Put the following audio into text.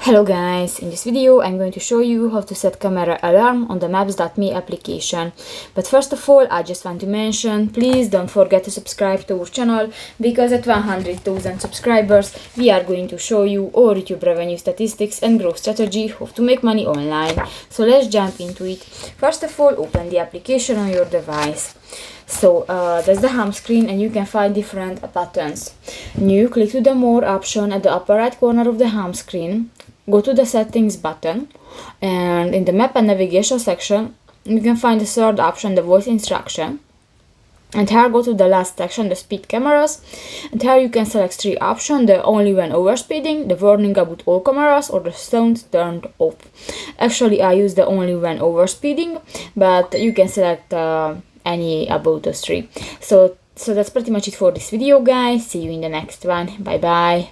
Hello guys, in this video I'm going to show you how to set camera alarm on the Maps.me application. But first of all, I just want to mention, please don't forget to subscribe to our channel, because at 100,000 subscribers we are going to show you all YouTube revenue statistics and growth strategy, how to make money online. So let's jump into it. First of all, open the application on your device. So that's the home screen, and you can find different buttons. New, click to the more option at the upper right corner of the home screen. Go to the settings button, and in the map and navigation section you can find the third option, the voice instruction. And here go to the last section, the speed cameras, and here you can select three options: the only when overspeeding, the warning about all cameras, or the sound turned off. Actually I use the only when overspeeding, but you can select any about those three. So that's pretty much it for this video, guys. See you in the next one. Bye bye.